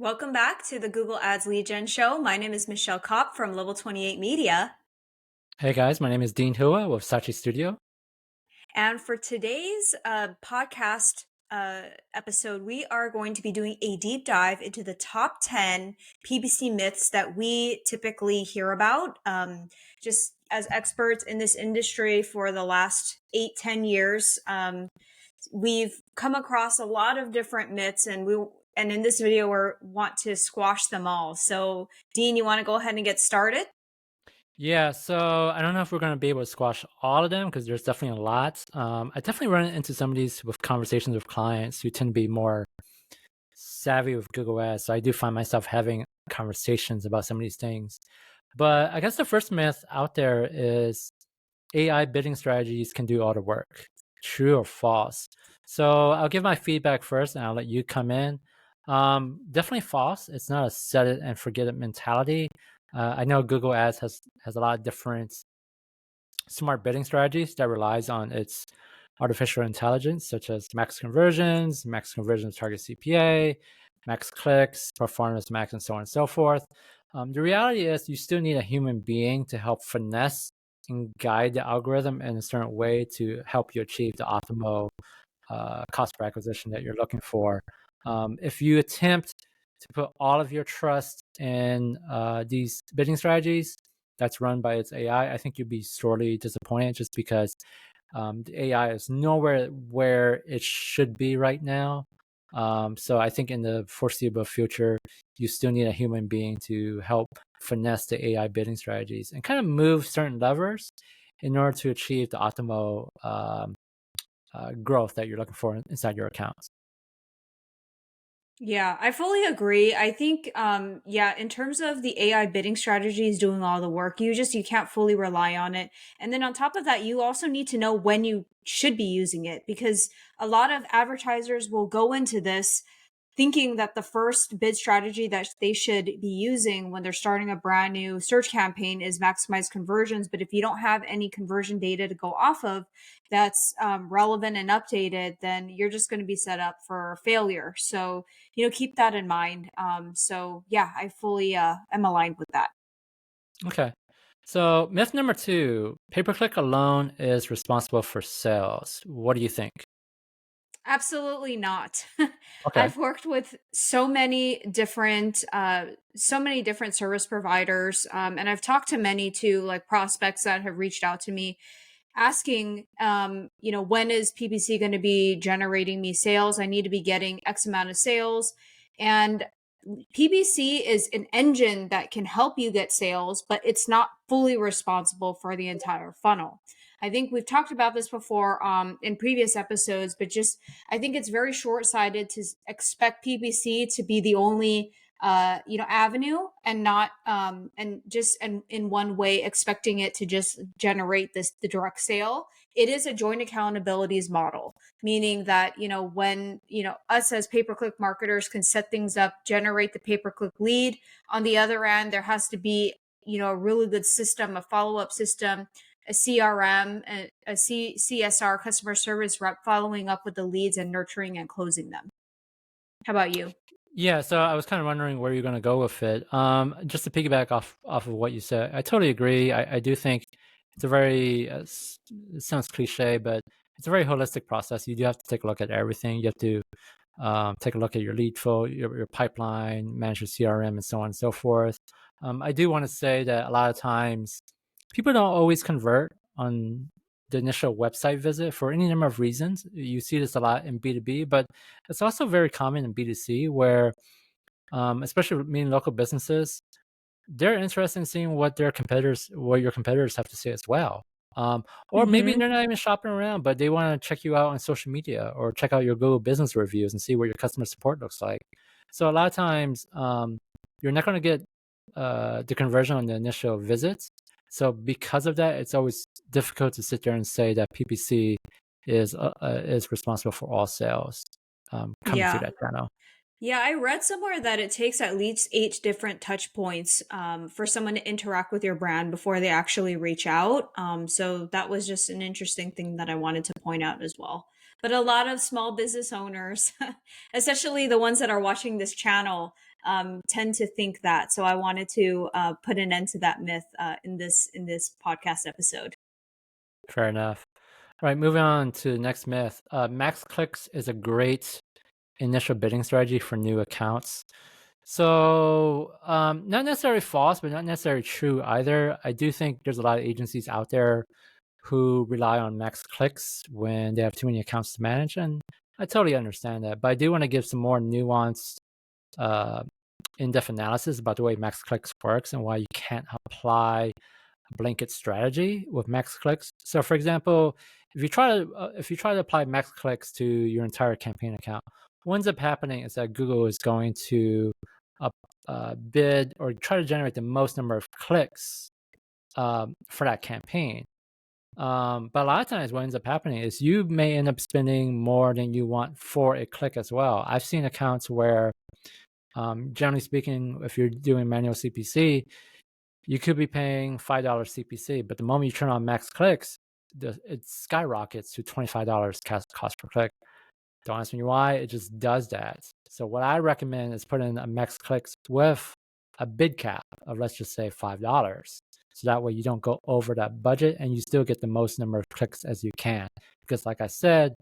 Welcome back to the Google Ads Lead Gen Show. My name is Michelle Kopp from Level 28 Media. Hey guys, my name is Dean Hua with Sachi Studio. And for today's podcast episode, we are going to be doing a deep dive into the top 10 PPC myths that we typically hear about. Just as experts in this industry for the last 8-10 years, we've come across a lot of different myths, and in this video we want to squash them all. So, Dean, you want to go ahead and get started? Yeah, so I don't know if we're going to be able to squash all of them because there's definitely a lot. I definitely run into some of these with conversations with clients who tend to be more savvy with Google Ads. So I do find myself having conversations about some of these things. But I guess the first myth out there is AI bidding strategies can do all the work. True or false? So I'll give my feedback first and I'll let you come in. Definitely false. It's not a set it and forget it mentality. I know Google Ads has a lot of different smart bidding strategies that relies on its artificial intelligence, such as max conversions target CPA, max clicks, performance max, and so on and so forth. The reality is you still need a human being to help finesse and guide the algorithm in a certain way to help you achieve the optimal cost per acquisition that you're looking for. If you attempt to put all of your trust in these bidding strategies that's run by its AI, I think you'd be sorely disappointed just because the AI is nowhere where it should be right now. So I think in the foreseeable future, you still need a human being to help finesse the AI bidding strategies and kind of move certain levers in order to achieve the optimal growth that you're looking for inside your accounts. Yeah, I fully agree. I think, yeah, in terms of the AI bidding strategies doing all the work, you can't fully rely on it. And then on top of that, you also need to know when you should be using it, because a lot of advertisers will go into this thinking that the first bid strategy that they should be using when they're starting a brand new search campaign is maximize conversions. But if you don't have any conversion data to go off of that's relevant and updated, then you're just going to be set up for failure. So, keep that in mind. So yeah, I fully am aligned with that. Okay. So myth number two, pay-per-click alone is responsible for sales. What do you think? Absolutely not. Okay. I've worked with so many different service providers, and I've talked to many too, like prospects that have reached out to me asking, when is PPC going to be generating me sales? I need to be getting X amount of sales, and PPC is an engine that can help you get sales, but it's not fully responsible for the entire funnel. I think we've talked about this before in previous episodes, but just I think it's very short-sighted to expect PPC to be the only avenue, and not and just and in one way expecting it to just generate the direct sale. It is a joint accountabilities model, meaning that when us as pay-per-click marketers can set things up, generate the pay-per-click lead, on the other end there has to be a really good system, a follow-up system, a CRM, CSR, customer service rep, following up with the leads and nurturing and closing them. How about you? Yeah, so I was kind of wondering where you're going to go with it. Just to piggyback off of what you said, I totally agree. I do think it's a very it sounds cliche, but it's a very holistic process. You do have to take a look at everything. You have to take a look at your lead flow, your pipeline, manage your CRM, and so on and so forth. I do want to say that a lot of times people don't always convert on the initial website visit for any number of reasons. You see this a lot in B2B, but it's also very common in B2C where, especially meaning local businesses, they're interested in seeing what your competitors have to say as well. Or maybe Hmm. they're not even shopping around, but they want to check you out on social media or check out your Google business reviews and see what your customer support looks like. So a lot of times, you're not going to get the conversion on the initial visits. So because of that, it's always difficult to sit there and say that PPC is responsible for all sales coming through Yeah. that channel. Yeah, I read somewhere that it takes at least 8 different touch points for someone to interact with your brand before they actually reach out. So that was just an interesting thing that I wanted to point out as well. But a lot of small business owners, especially the ones that are watching this channel, tend to think that. So I wanted to put an end to that myth in this podcast episode. Fair enough. All right, moving on to the next myth. Max clicks is a great initial bidding strategy for new accounts. So, not necessarily false, but not necessarily true either. I do think there's a lot of agencies out there who rely on max clicks when they have too many accounts to manage, and I totally understand that. But I do want to give some more nuanced, uh, in-depth analysis about the way max clicks works and why you can't apply a blanket strategy with max clicks. So, for example, if you try to apply max clicks to your entire campaign account, what ends up happening is that Google is going to uh, bid or try to generate the most number of clicks for that campaign. But a lot of times, what ends up happening is you may end up spending more than you want for a click as well. I've seen accounts where, generally speaking, if you're doing manual CPC, you could be paying $5 CPC, but the moment you turn on max clicks, it skyrockets to $25 cost per click. Don't ask me why, it just does that. So what I recommend is put in a max clicks with a bid cap of, let's just say, $5. So that way you don't go over that budget and you still get the most number of clicks as you can. Because like I said,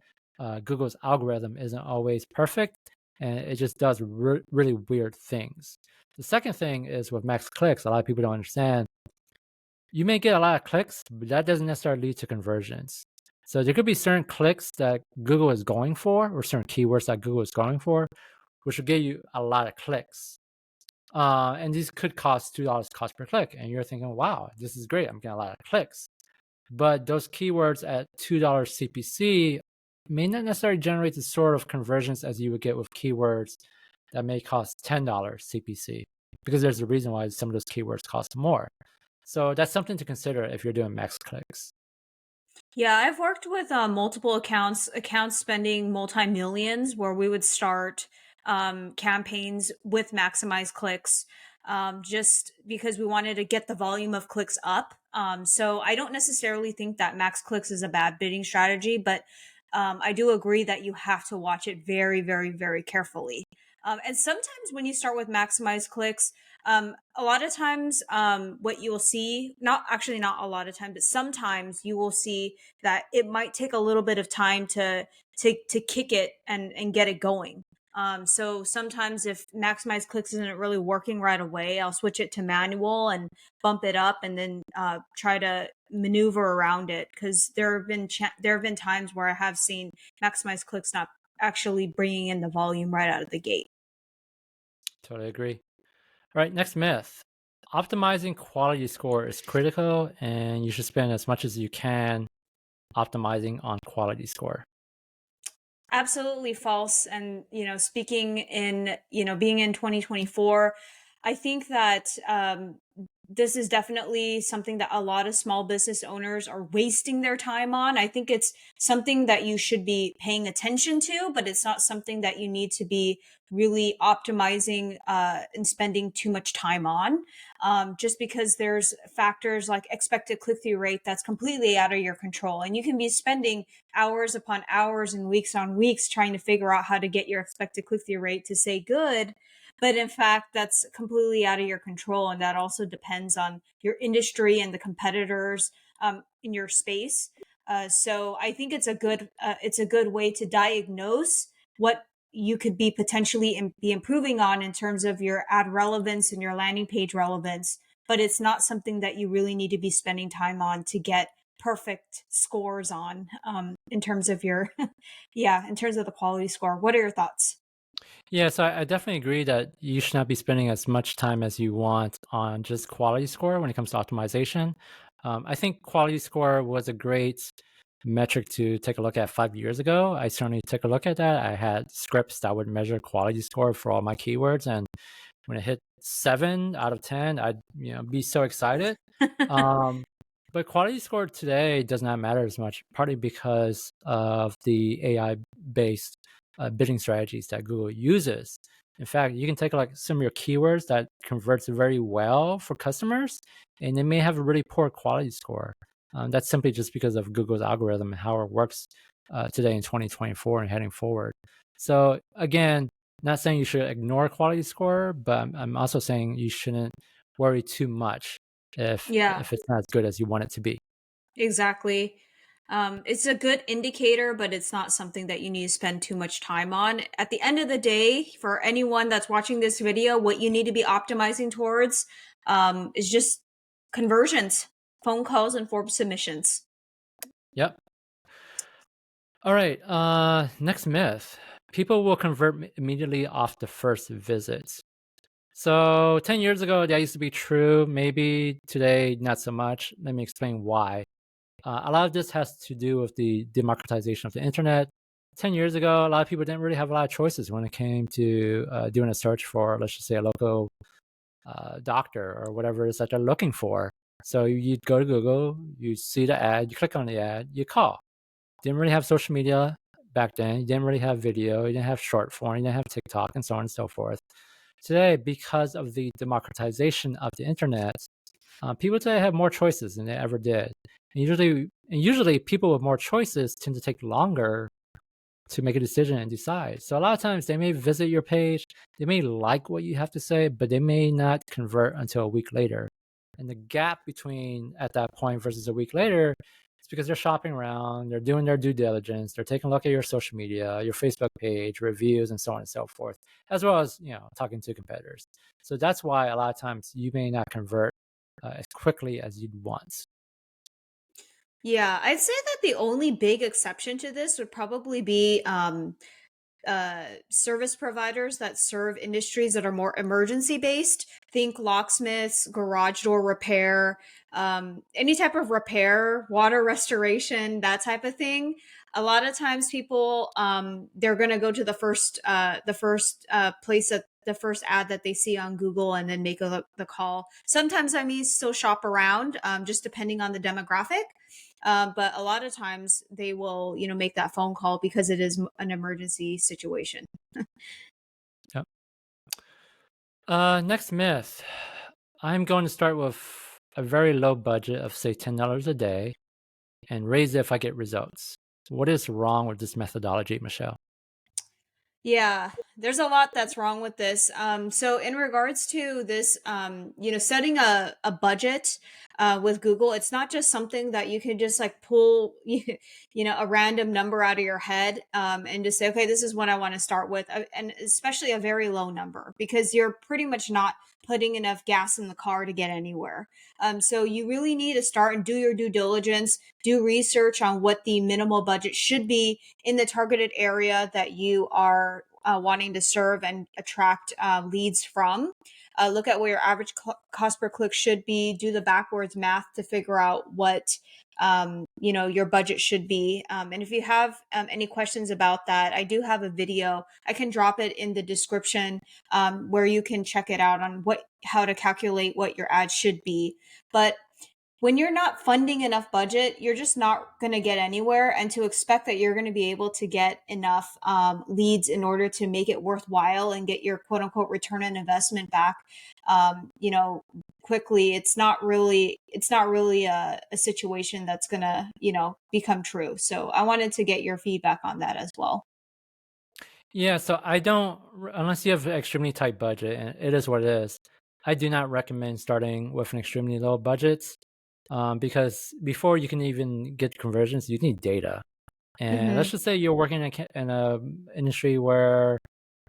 Google's algorithm isn't always perfect and it just does really weird things. The second thing is with max clicks, a lot of people don't understand. You may get a lot of clicks, but that doesn't necessarily lead to conversions. So there could be certain clicks that Google is going for, or certain keywords that Google is going for, which will get you a lot of clicks. And these could cost $2 cost per click. And you're thinking, wow, this is great. I'm getting a lot of clicks. But those keywords at $2 CPC may not necessarily generate the sort of conversions as you would get with keywords that may cost $10 CPC, because there's a reason why some of those keywords cost more. So that's something to consider if you're doing max clicks. Yeah, I've worked with multiple accounts spending multi-millions where we would start campaigns with maximize clicks just because we wanted to get the volume of clicks up. So I don't necessarily think that max clicks is a bad bidding strategy, but I do agree that you have to watch it very, very, very carefully. And sometimes when you start with maximize clicks, a lot of times what you will see, not a lot of times, but sometimes you will see that it might take a little bit of time to kick it and get it going. So sometimes if maximize clicks isn't really working right away, I'll switch it to manual and bump it up, and then try to maneuver around it, because there have been times where I have seen maximize clicks not actually bringing in the volume right out of the gate. Totally agree. All right, next myth. Optimizing quality score is critical, and you should spend as much as you can optimizing on quality score. Absolutely false. And, speaking in, being in 2024, I think that this is definitely something that a lot of small business owners are wasting their time on. I think it's something that you should be paying attention to, but it's not something that you need to be really optimizing and spending too much time on. Just because there's factors like expected click through rate that's completely out of your control. And you can be spending hours upon hours and weeks on weeks trying to figure out how to get your expected click through rate to say good. But in fact, that's completely out of your control. And that also depends on your industry and the competitors in your space. So I think it's a good way to diagnose what you could be potentially be improving on in terms of your ad relevance and your landing page relevance. But it's not something that you really need to be spending time on to get perfect scores on in terms of your yeah, in terms of the quality score. What are your thoughts? Yeah, so I definitely agree that you should not be spending as much time as you want on just quality score when it comes to optimization. I think quality score was a great metric to take a look at 5 years ago. I certainly took a look at that. I had scripts that would measure quality score for all my keywords, and when it hit 7 out of 10, I'd be so excited. Um, but quality score today does not matter as much, partly because of the AI based bidding strategies that Google uses. In fact, you can take like some of your keywords that converts very well for customers, and they may have a really poor quality score. That's simply just because of Google's algorithm and how it works today in 2024 and heading forward. So again, Not saying you should ignore quality score, but I'm also saying you shouldn't worry too much Yeah, if it's not as good as you want it to be. exactly. It's a good indicator, but it's not something that you need to spend too much time on. At the end of the day, for anyone that's watching this video, what you need to be optimizing towards is just conversions, phone calls, and form submissions. Yep. All right. Next myth: people will convert immediately off the first visit. So 10 years ago, that used to be true. Maybe today, not so much. Let me explain why. A lot of this has to do with the democratization of the internet. 10 years ago, a lot of people didn't really have a lot of choices when it came to doing a search for, let's just say, a local doctor or whatever it is that they're looking for. So you'd go to Google, you see the ad, you click on the ad, you call. Didn't really have social media back then. You didn't really have video. You didn't have short form. You didn't have TikTok and so on and so forth. Today, because of the democratization of the internet, people today have more choices than they ever did. And usually people with more choices tend to take longer to make a decision and decide. So a lot of times they may visit your page, they may like what you have to say, but they may not convert until a week later. And the gap between at that point versus a week later is because they're shopping around, they're doing their due diligence, they're taking a look at your social media, your Facebook page, reviews, and so on and so forth, as well as talking to competitors. So that's why a lot of times you may not convert as quickly as you'd want. Yeah, I'd say that the only big exception to this would probably be service providers that serve industries that are more emergency based. Think locksmiths, garage door repair, any type of repair, water restoration, that type of thing. A lot of times, people they're going to go to the first place that the first ad that they see on Google and then make the call. Sometimes I mean still shop around, just depending on the demographic. But a lot of times they will, make that phone call because it is an emergency situation. Yep. Next myth. I'm going to start with a very low budget of say $10 a day and raise it if I get results. What is wrong with this methodology, Michelle? Yeah, there's a lot that's wrong with this. So in regards to this, setting a budget with Google, it's not just something that you can just like pull, a random number out of your head and just say, okay, this is what I want to start with, and especially a very low number because you're pretty much not putting enough gas in the car to get anywhere. So you really need to start and do your due diligence, do research on what the minimal budget should be in the targeted area that you are wanting to serve and attract leads from. Look at where your average cost per click should be. Do the backwards math to figure out what your budget should be. And if you have any questions about that, I do have a video. I can drop it in the description where you can check it out on how to calculate what your ad should be. But when you're not funding enough budget, you're just not going to get anywhere. And to expect that you're going to be able to get enough leads in order to make it worthwhile and get your quote unquote return on investment back, quickly, it's not really a situation that's going to, become true. So I wanted to get your feedback on that as well. Yeah, so I don't, unless you have an extremely tight budget, and it is what it is, I do not recommend starting with an extremely low budget because before you can even get conversions, you need data. And let's Hmm. just say you're working in a industry where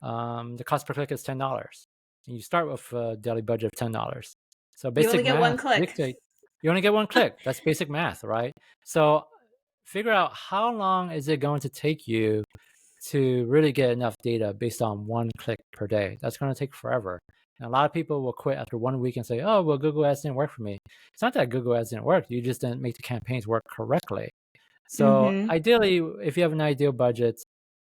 the cost per click is $10. And you start with a daily budget of $10. So You only basic get one math click. dictate you only get one click. That's basic math, right? So figure out how long is it going to take you to really get enough data based on one click per day. That's going to take forever. And a lot of people will quit after 1 week and say, oh, well, Google Ads didn't work for me. It's not that Google Ads didn't work. You just didn't make the campaigns work correctly. So Hmm. ideally, if you have an ideal budget,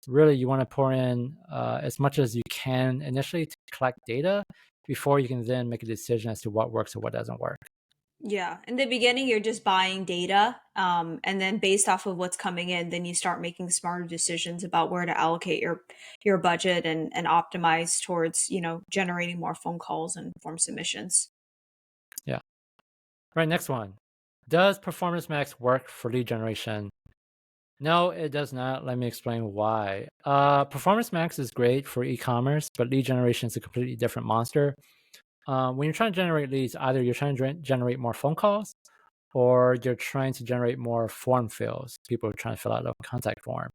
really you want to pour in as much as you can initially to collect data before you can then make a decision as to what works or what doesn't work. Yeah. In the beginning, you're just buying data. And then based off of what's coming in, then you start making smarter decisions about where to allocate your budget and optimize towards, generating more phone calls and form submissions. Yeah. Right. Next one. Does Performance Max work for lead generation? No, it does not. Let me explain why. Performance Max is great for e-commerce, but lead generation is a completely different monster. When you're trying to generate leads, either you're trying to generate more phone calls or you're trying to generate more form fills. People are trying to fill out a contact form.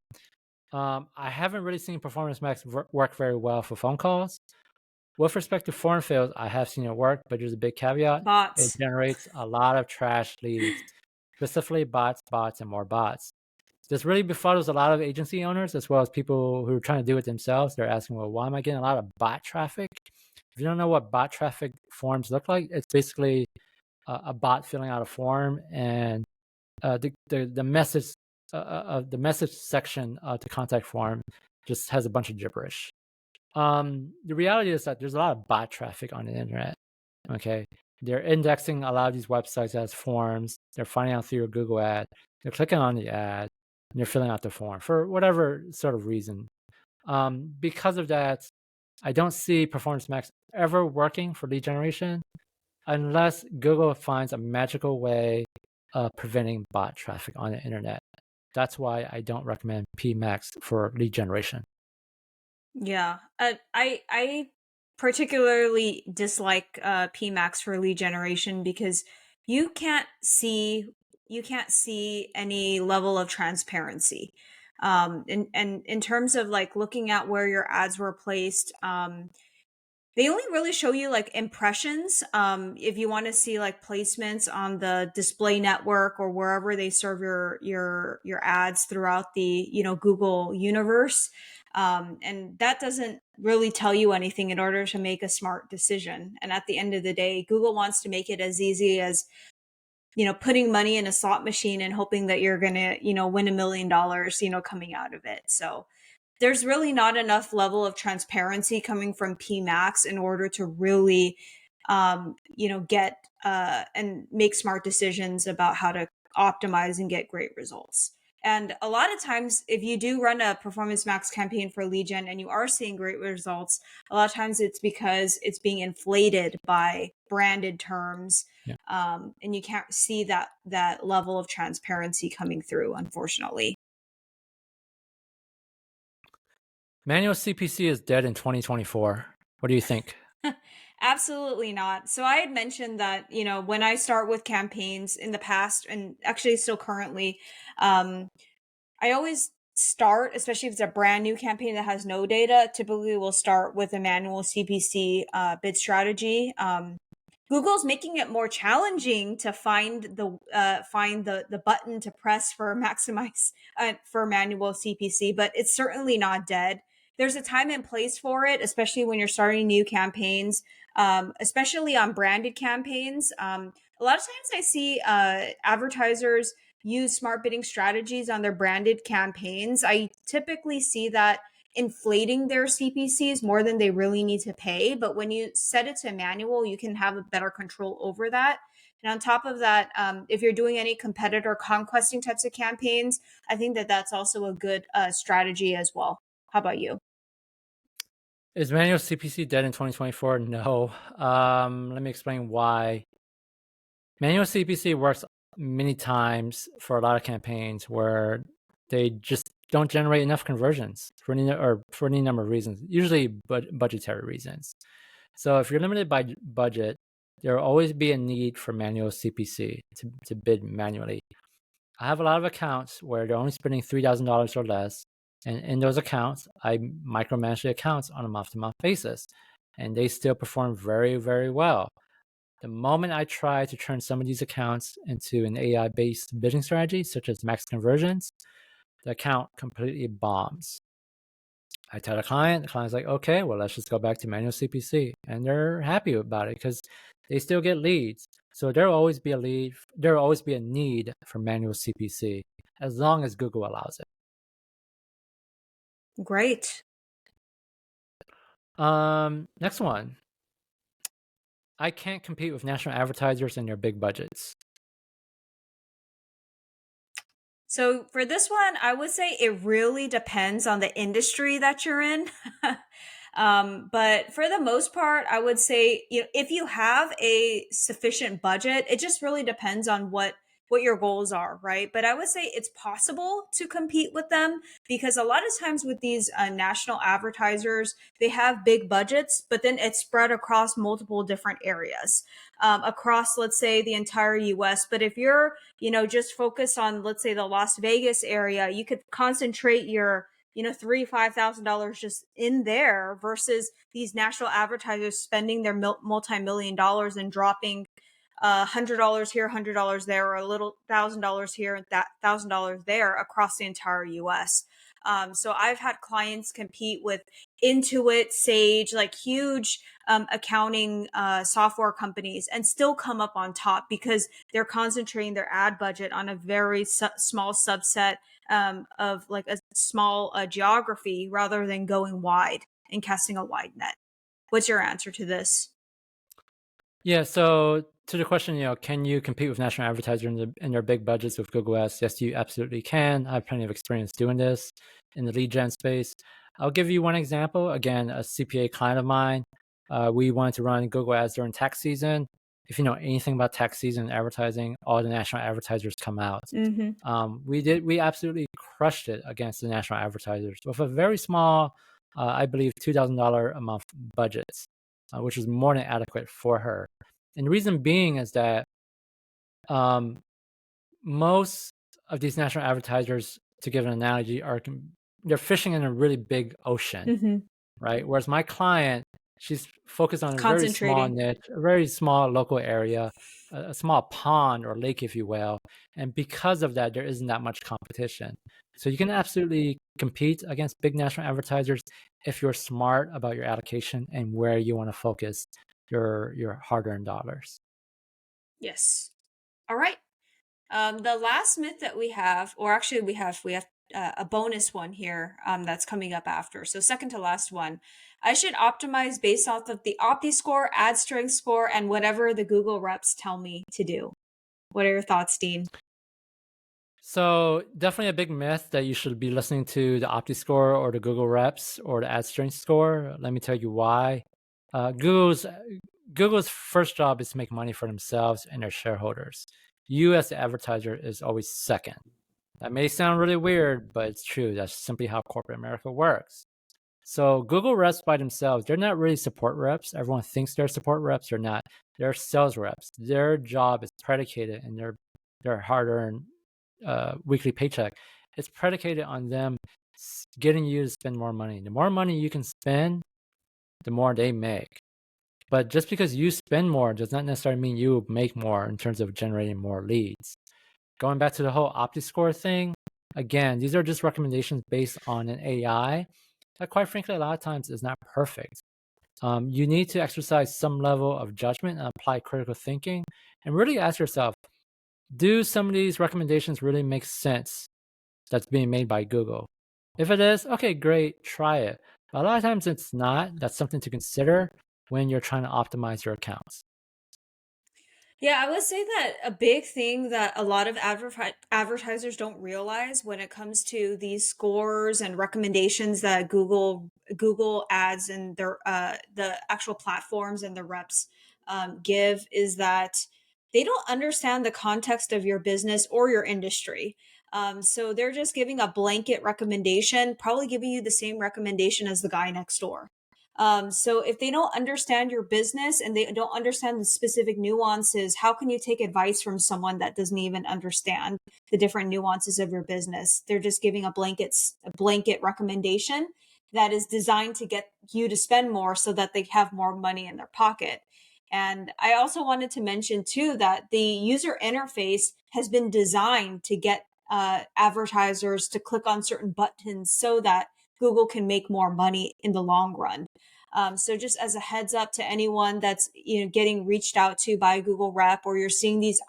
I haven't really seen Performance Max work very well for phone calls. With respect to form fills, I have seen it work, but there's a big caveat. It Bots. generates a lot of trash leads, specifically bots, and more bots. This really befuddles a lot of agency owners as well as people who are trying to do it themselves. They're asking, well, why am I getting a lot of bot traffic? If you don't know what bot traffic forms look like, it's basically a bot filling out a form, and the message the message section of the contact form just has a bunch of gibberish. The reality is that there's a lot of bot traffic on the internet. Okay, they're indexing a lot of these websites as forms. They're finding out through your Google ad. They're clicking on the ad, and they're filling out the form for whatever sort of reason. Because of that, I don't see Performance Max ever working for lead generation unless Google finds a magical way of preventing bot traffic on the internet. That's why I don't recommend Pmax for lead generation. Yeah. I particularly dislike Pmax for lead generation because you can't see you can't see any level of transparency. And in terms of like looking at where your ads were placed, they only really show you like impressions. If you want to see like placements on the display network or wherever they serve your ads throughout the Google universe, and that doesn't really tell you anything in order to make a smart decision. And at the end of the day, Google wants to make it as easy as putting money in a slot machine and hoping that you're gonna win $1 million coming out of it. So there's really not enough level of transparency coming from Pmax in order to really, get and make smart decisions about how to optimize and get great results. And a lot of times, if you do run a Performance Max campaign for lead gen and you are seeing great results, a lot of times it's because it's being inflated by branded terms, Yeah. and you can't see that level of transparency coming through, unfortunately. Manual CPC is dead in 2024. What do you think? Absolutely not. So I had mentioned that, when I start with campaigns in the past and actually still currently, I always start, especially if it's a brand new campaign that has no data, typically we'll start with a manual CPC bid strategy. Google's making it more challenging to find the button to press for maximize for manual CPC, but it's certainly not dead. There's a time and place for it, especially when you're starting new campaigns, especially on branded campaigns. A lot of times I see advertisers use smart bidding strategies on their branded campaigns. I typically see that inflating their CPCs more than they really need to pay. But when you set it to manual, you can have a better control over that. And on top of that, if you're doing any competitor conquesting types of campaigns, I think that that's also a good strategy as well. How about you? Is Manual CPC dead in 2024? No. Let me explain why. Manual CPC works many times for a lot of campaigns where they just don't generate enough conversions for any number of reasons, usually budgetary reasons. So if you're limited by budget, there will always be a need for manual CPC to bid manually. I have a lot of accounts where they're only spending $3,000 or less. And in those accounts, I micromanage the accounts on a month-to-month basis. And they still perform very, very well. The moment I try to turn some of these accounts into an AI-based bidding strategy, such as max conversions, the account completely bombs. I tell the client's like, okay, well, let's just go back to manual CPC. And they're happy about it because they still get leads. So there'll always be a need for manual CPC as long as Google allows it. Great. Next one. I can't compete with national advertisers and their big budgets. So for this one, I would say it really depends on the industry that you're in. But for the most part, I would say, if you have a sufficient budget, it just really depends on what what your goals are, right? But I would say it's possible to compete with them because a lot of times with these national advertisers, they have big budgets, but then it's spread across multiple different areas, across, let's say, the entire US. But if you're, just focused on, let's say, the Las Vegas area, you could concentrate your $3,000-5,000 just in there versus these national advertisers spending their multi-million dollars and dropping $100 here, $100 there, or a little $1,000 here and that $1,000 there across the entire US. So I've had clients compete with Intuit, Sage, like huge accounting software companies, and still come up on top because they're concentrating their ad budget on a very small subset of like a small geography rather than going wide and casting a wide net. What's your answer to this? Yeah, so to the question, can you compete with national advertisers in their big budgets with Google Ads? Yes, you absolutely can. I have plenty of experience doing this in the lead gen space. I'll give you one example. Again, a CPA client of mine, we wanted to run Google Ads during tax season. If you know anything about tax season advertising, all the national advertisers come out. Mm-hmm. We absolutely crushed it against the national advertisers with a very small, I believe, $2,000 a month budget, which was more than adequate for her. And the reason being is that um, most of these national advertisers, to give an analogy, they're fishing in a really big ocean, Mm-hmm. right? Whereas my client, she's focused on a very small Concentrating. niche, a very small local area, a small pond or lake, if you will. And because of that, there isn't that much competition. So you can absolutely compete against big national advertisers if you're smart about your allocation and where you want to focus your hard-earned dollars. Yes. All right. The last myth that we have, or actually we have a bonus one here that's coming up after. So second to last one, I should optimize based off of the Opti score, ad strength score, and whatever the Google reps tell me to do. What are your thoughts, Dean? So definitely a big myth that you should be listening to the OptiScore or the Google Reps or the Ad Strength Score. Let me tell you why. Google's first job is to make money for themselves and their shareholders. You as the advertiser is always second. That may sound really weird, but it's true. That's simply how corporate America works. So Google reps by themselves, they're not really support reps. Everyone thinks they're support reps. They're not. They're sales reps. Their job is predicated and their hard-earned weekly paycheck. It's predicated on them getting you to spend more money. The more money you can spend, the more they make. But just because you spend more does not necessarily mean you make more in terms of generating more leads. Going back to the whole OptiScore thing, again, these are just recommendations based on an AI that, quite frankly, a lot of times is not perfect. You need to exercise some level of judgment and apply critical thinking and really ask yourself, do some of these recommendations really make sense that's being made by Google? If it is, okay, great, try it. But a lot of times it's not. That's something to consider when you're trying to optimize your accounts. Yeah, I would say that a big thing that a lot of advertisers don't realize when it comes to these scores and recommendations that Google Ads and their the actual platforms and the reps give is that they don't understand the context of your business or your industry. So they're just giving a blanket recommendation, probably giving you the same recommendation as the guy next door. So if they don't understand your business and they don't understand the specific nuances, how can you take advice from someone that doesn't even understand the different nuances of your business? They're just giving a blanket recommendation that is designed to get you to spend more so that they have more money in their pocket. And I also wanted to mention too that the user interface has been designed to get advertisers to click on certain buttons so that Google can make more money in the long run. So just as a heads up to anyone that's getting reached out to by a Google rep, or you're seeing these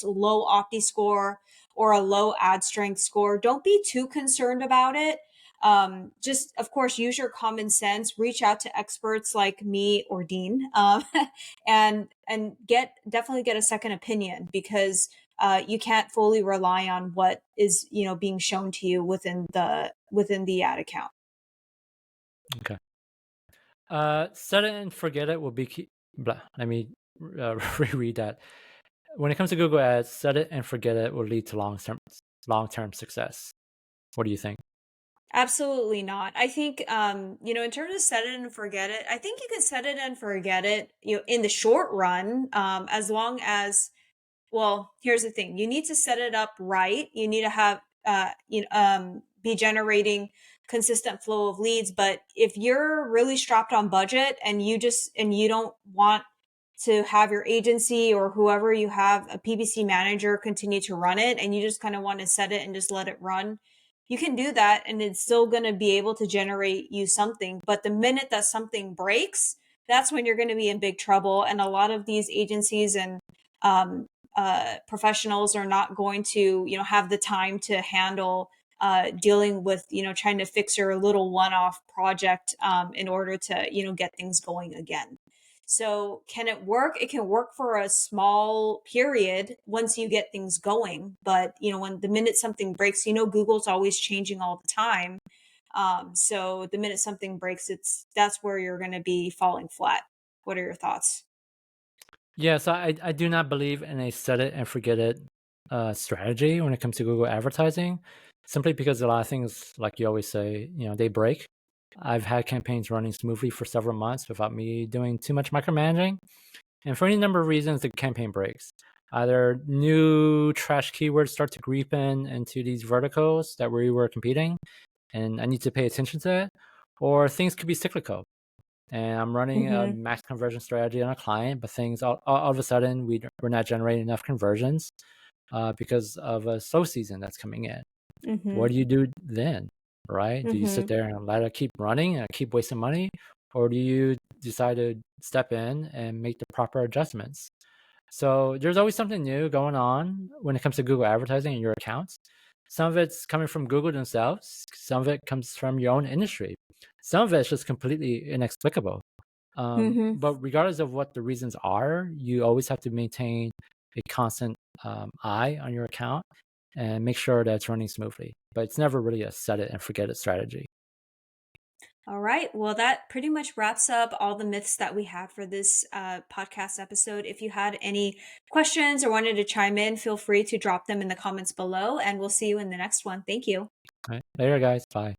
low Opti score or a low ad strength score, don't be too concerned about it. Just of course use your common sense. Reach out to experts like me or Dean, and definitely get a second opinion because you can't fully rely on what is being shown to you within the ad account. Okay. Set it and forget it will be key. Blah, let me reread that. when it comes to Google Ads, set it and forget it will lead to long-term success. What do you think? Absolutely not. I think, in terms of set it and forget it, I think you can set it and forget it, in the short run, as long as, well, here's the thing. You need to set it up right. You need to have, be generating consistent flow of leads. But if you're really strapped on budget and you don't want to have your agency or whoever you have, a PPC manager, continue to run it, and you just kind of want to set it and just let it run, you can do that and it's still going to be able to generate you something. But the minute that something breaks, that's when you're going to be in big trouble. And a lot of these agencies and professionals are not going to, have the time to handle dealing with, trying to fix your little one-off project in order to, get things going again. So can it work? It can work for a small period once you get things going. But, when the minute something breaks, Google's always changing all the time. So the minute something breaks, that's where you're going to be falling flat. What are your thoughts? Yeah, so I do not believe in a set it and forget it strategy when it comes to Google advertising, simply because a lot of things, like you always say, they break. I've had campaigns running smoothly for several months without me doing too much micromanaging. And for any number of reasons, the campaign breaks. Either new trash keywords start to creep into these verticals that we were competing, and I need to pay attention to it, or things could be cyclical. And I'm running a Mm-hmm. max conversion strategy on a client, but things all of a sudden we're not generating enough conversions because of a slow season that's coming in. Mm-hmm. What do you do then, right? Do you sit Mm-hmm. there and let it keep running and keep wasting money, or do you decide to step in and make the proper adjustments? So there's always something new going on when it comes to Google advertising in your accounts. Some of it's coming from Google themselves. Some of it comes from your own industry. Some of it's just completely inexplicable. Mm-hmm. But regardless of what the reasons are, you always have to maintain a constant eye on your account and make sure that it's running smoothly. But it's never really a set it and forget it strategy. All right. Well, that pretty much wraps up all the myths that we have for this podcast episode. If you had any questions or wanted to chime in, feel free to drop them in the comments below, and we'll see you in the next one. Thank you. All right. Later, guys. Bye.